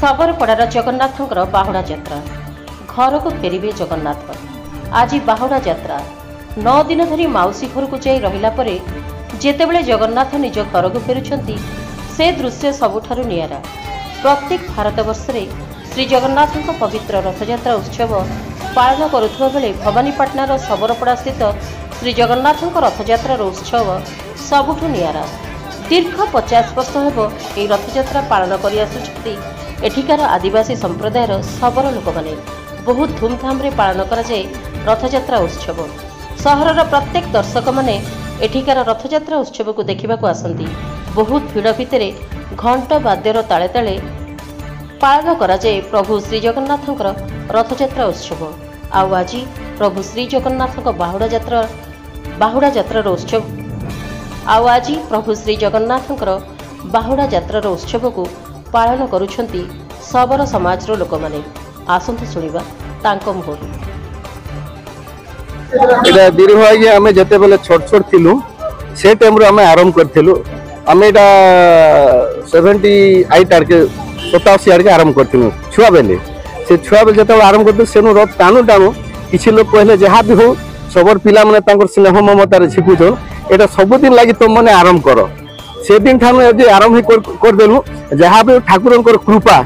सबरपड़ार जगन्नाथंकर बाहुड़ा यात्रा घर को फेरिबे जगन्नाथ। आज बाहुड़ा यात्रा 9 दिन धरी माउसी घर को जाई रहिला परे जेतेबेले जगन्नाथ निज घर को फेरुछंती से दृश्य सबुठारु नियारा। प्रत्येक भारतवर्ष रे श्री जगन्नाथଙ୍କ पवित्र रथयात्रा उत्सव पालन करुथबा बेले भवानीपाटनार सबरपड़ा स्थित श्री जगन्नाथଙ୍କ रथयात्रार उत्सव सबुठु नियारा। दीर्घ 50 वर्ष हेब एही रथयात्रा पालन करि आसुछंती एठिकार आदिवासी संप्रदायर सबर लोक माने। बहुत धूमधाम रे पालन करा जाए रथयात्रा उत्सव। सहरर प्रत्येक दर्शक माने एठिकार रथयात्रा उत्सव को देखा आसती। बहुत भिड़ भितर घंट वाद्यर ताले ताले पालन करा जाए प्रभु श्री जगन्नाथंकर रथयात्रा उत्सव। आउ आज प्रभु श्री जगन्नाथଙ୍କ बाहुड़ा यात्रार उत्सव आज प्रभु श्री जगन्नाथंकर बाहुड़ा यात्रार उत्सव को पालन करुछंती सबर समाजर लोक माने। आसंतु सुनिबा तांको मुहरु। एटा दीर्घ आगे आमे जते बेले छोट छोट थिलु से टाइम रो आमे आरंभ करथिलु। आमे एटा 78 आर के 87 आर के आरंभ करथिलु। छुआ बेले से छुआ बेले जते आरंभ करथि सेनु रथ टाणु टाणु किछि लोग कहले जहा भी हो सबर पिला माने तांकर स्नेह ममता रे छिकुछन एटा सब दिन लागि तुम माने आरंभ करो। से दिन ठानु यदि आरंभ कर देलु जहा भी ठाकुरंकर कृपा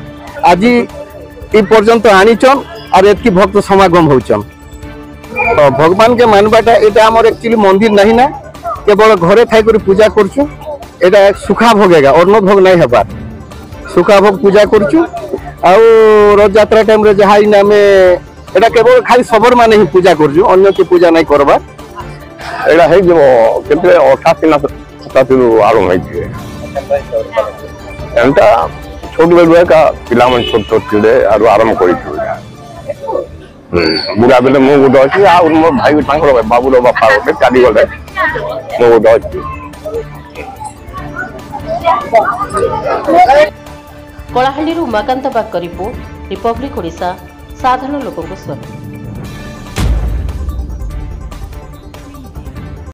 आज ई पर्यंत आनीचन और एतकी भक्त समागम होचन। तो भगवान के मानबाटा एटा हमर एक्चुअली मंदिर नहीं ना केवल घरे थाई कर पूजा करछु। एटा एक सुखा भोगेगा अन्न भोग नहीं हबार सुखा भोग पूजा करछु। आ रथ यात्रा टाइम रे जहा इना में एटा केवल खाली सबर माने ही पूजा करछु अन्य के पूजा नहीं करबा। एटा हे जो केते 88 आरंभ है एंटा छोट बेलुआ का पिला मन छोट छोट थे और आरंभ करी बुढ़ा बेले मु गोटे अच्छी आ मोर भाई तांकर बाबूर बापा गोटे चाली गले मु गोटे अच्छी। कलाहांडी उमाकांत बाग रिपोर्ट रिपब्लिक ओडिशा साधारण लोकों स्वर।